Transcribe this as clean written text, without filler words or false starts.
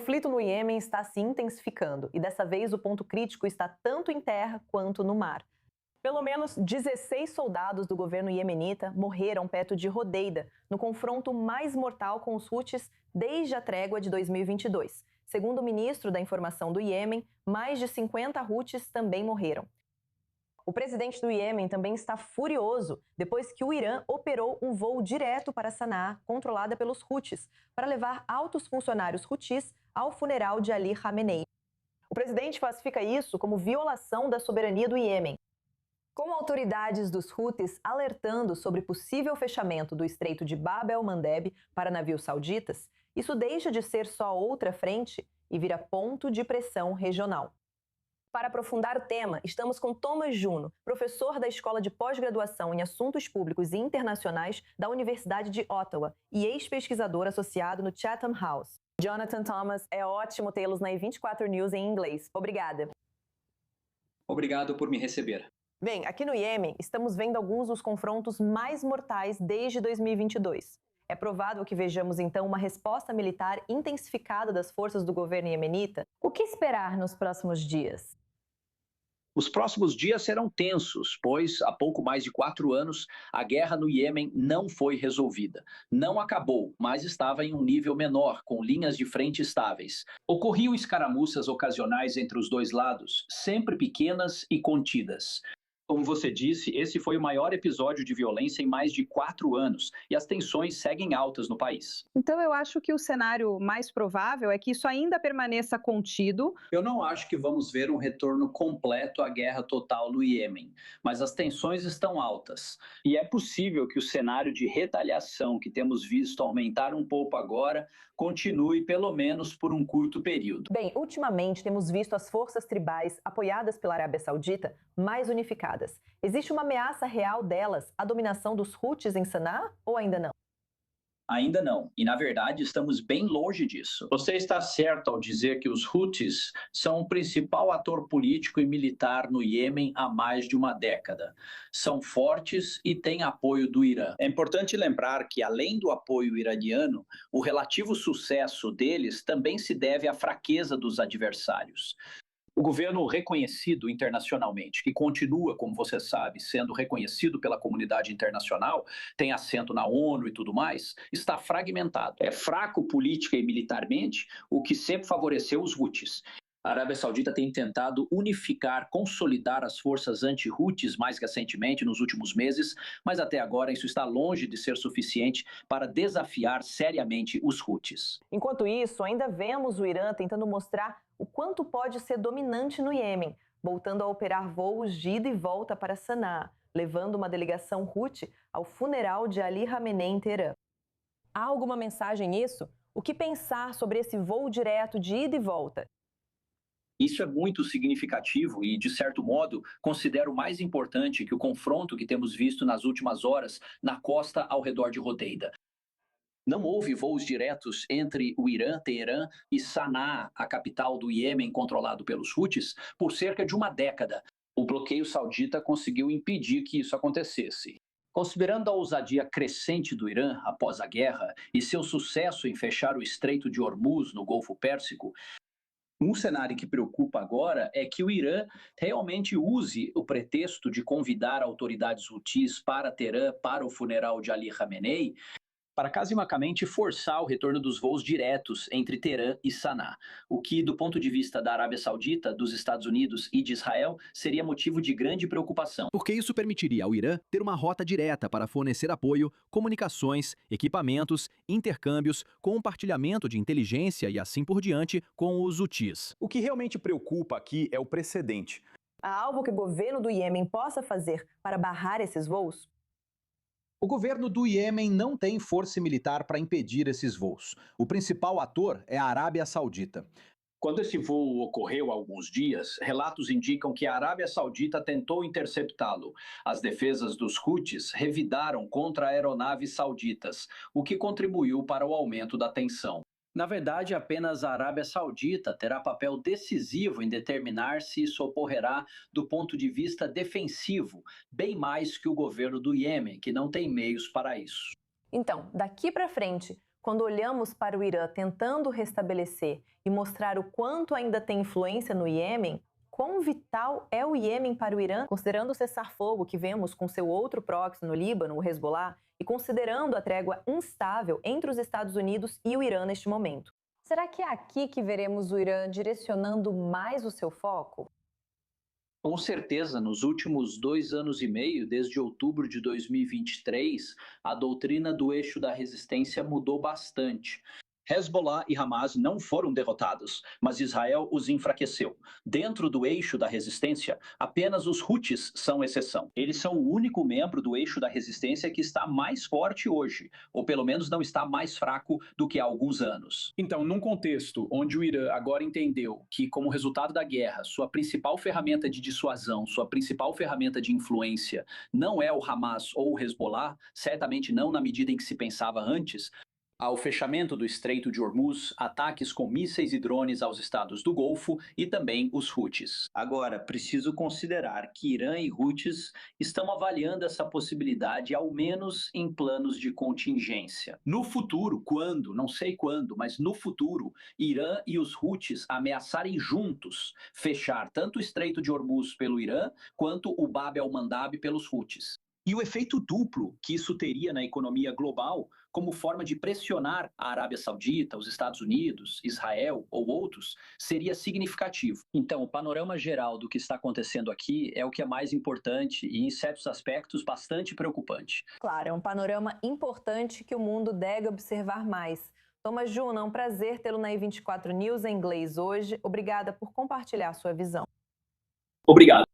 conflito no Iêmen está se intensificando e dessa vez o ponto crítico está tanto em terra quanto no mar. Pelo menos 16 soldados do governo iemenita morreram perto de Hodeida, no confronto mais mortal com os Houthis desde a trégua de 2022. Segundo o ministro da Informação do Iêmen, mais de 50 Houthis também morreram. O presidente do Iêmen também está furioso depois que o Irã operou um voo direto para Sanaa, controlada pelos Houthis, para levar altos funcionários Houthis ao funeral de Ali Khamenei. O presidente classifica isso como violação da soberania do Iêmen. Com autoridades dos Houthis alertando sobre possível fechamento do Estreito de Bab el-Mandeb para navios sauditas, isso deixa de ser só outra frente e vira ponto de pressão regional. Para aprofundar o tema, estamos com Thomas Juno, professor da Escola de Pós-Graduação em Assuntos Públicos e Internacionais da Universidade de Ottawa e ex-pesquisador associado no Chatham House. Jonathan Thomas, é ótimo tê-los na E24 News em inglês. Obrigada. Obrigado por me receber. Bem, aqui no Iêmen, estamos vendo alguns dos confrontos mais mortais desde 2022. É provável que vejamos, então, uma resposta militar intensificada das forças do governo iemenita? O que esperar nos próximos dias? Os próximos dias serão tensos, pois há pouco mais de 4 anos a guerra no Iêmen não foi resolvida. Não acabou, mas estava em um nível menor, com linhas de frente estáveis. Ocorriam escaramuças ocasionais entre os dois lados, sempre pequenas e contidas. Como você disse, esse foi o maior episódio de violência em mais de 4 anos, e as tensões seguem altas no país. Então eu acho que o cenário mais provável é que isso ainda permaneça contido. Eu não acho que vamos ver um retorno completo à guerra total no Iêmen, mas as tensões estão altas. E é possível que o cenário de retaliação que temos visto aumentar um pouco agora continue pelo menos por um curto período. Bem, ultimamente temos visto as forças tribais apoiadas pela Arábia Saudita mais unificadas. Existe uma ameaça real delas à dominação dos Houthis em Sanaa ou ainda não? Ainda não, e na verdade estamos bem longe disso. Você está certo ao dizer que os Houthis são o principal ator político e militar no Iêmen há mais de uma década. São fortes e têm apoio do Irã. É importante lembrar que, além do apoio iraniano, o relativo sucesso deles também se deve à fraqueza dos adversários. O governo reconhecido internacionalmente, que continua, como você sabe, sendo reconhecido pela comunidade internacional, tem assento na ONU e tudo mais, está fragmentado. É fraco política e militarmente, o que sempre favoreceu os Houthis. A Arábia Saudita tem tentado unificar, consolidar as forças anti-Houthis mais recentemente, nos últimos meses, mas até agora isso está longe de ser suficiente para desafiar seriamente os Houthis. Enquanto isso, ainda vemos o Irã tentando mostrar o quanto pode ser dominante no Iêmen, voltando a operar voos de ida e volta para Sanaa, levando uma delegação Houthi ao funeral de Ali Khamenei em Teherã. Há alguma mensagem nisso? O que pensar sobre esse voo direto de ida e volta? Isso é muito significativo e, de certo modo, considero mais importante que o confronto que temos visto nas últimas horas na costa ao redor de Hodeida. Não houve voos diretos entre o Irã, Teherã e Sanaa, a capital do Iêmen controlado pelos Houthis, por cerca de uma década. O bloqueio saudita conseguiu impedir que isso acontecesse. Considerando a ousadia crescente do Irã após a guerra e seu sucesso em fechar o Estreito de Hormuz no Golfo Pérsico, um cenário que preocupa agora é que o Irã realmente use o pretexto de convidar autoridades Houthis para Teherã para o funeral de Ali Khamenei, para casualmente forçar o retorno dos voos diretos entre Teherã e Sanaa, o que, do ponto de vista da Arábia Saudita, dos Estados Unidos e de Israel, seria motivo de grande preocupação. Porque isso permitiria ao Irã ter uma rota direta para fornecer apoio, comunicações, equipamentos, intercâmbios, compartilhamento de inteligência e assim por diante com os Houthis. O que realmente preocupa aqui é o precedente. Há algo que o governo do Iêmen possa fazer para barrar esses voos? O governo do Iêmen não tem força militar para impedir esses voos. O principal ator é a Arábia Saudita. Quando esse voo ocorreu há alguns dias, relatos indicam que a Arábia Saudita tentou interceptá-lo. As defesas dos Houthis revidaram contra aeronaves sauditas, o que contribuiu para o aumento da tensão. Na verdade, apenas a Arábia Saudita terá papel decisivo em determinar se isso ocorrerá do ponto de vista defensivo, bem mais que o governo do Iêmen, que não tem meios para isso. Então, daqui para frente, Quando olhamos para o Irã tentando restabelecer e mostrar o quanto ainda tem influência no Iêmen, quão vital é o Iêmen para o Irã, considerando o cessar-fogo que vemos com seu outro proxy no Líbano, o Hezbollah, e considerando a trégua instável entre os Estados Unidos e o Irã neste momento. Será que é aqui que veremos o Irã direcionando mais o seu foco? Com certeza, nos últimos 2 anos e meio, desde outubro de 2023, a doutrina do eixo da resistência mudou bastante. Hezbollah e Hamas não foram derrotados, mas Israel os enfraqueceu. Dentro do eixo da resistência, apenas os Houthis são exceção. Eles são o único membro do eixo da resistência que está mais forte hoje, ou pelo menos não está mais fraco do que há alguns anos. Então, num contexto onde o Irã agora entendeu que, como resultado da guerra, sua principal ferramenta de dissuasão, sua principal ferramenta de influência não é o Hamas ou o Hezbollah, certamente não na medida em que se pensava antes, ao fechamento do Estreito de Hormuz, ataques com mísseis e drones aos estados do Golfo e também os Houthis. Agora, preciso considerar que Irã e Houthis estão avaliando essa possibilidade, ao menos em planos de contingência. No futuro, não sei quando, mas no futuro, Irã e os Houthis ameaçarem juntos fechar tanto o Estreito de Hormuz pelo Irã, quanto o Bab el-Mandab pelos Houthis. E o efeito duplo que isso teria na economia global, como forma de pressionar a Arábia Saudita, os Estados Unidos, Israel ou outros, seria significativo. Então, o panorama geral do que está acontecendo aqui é o que é mais importante e, em certos aspectos, bastante preocupante. Claro, é um panorama importante que o mundo deve observar mais. Thomas Juna, é um prazer tê-lo na I24 News em inglês hoje. Obrigada por compartilhar sua visão. Obrigado.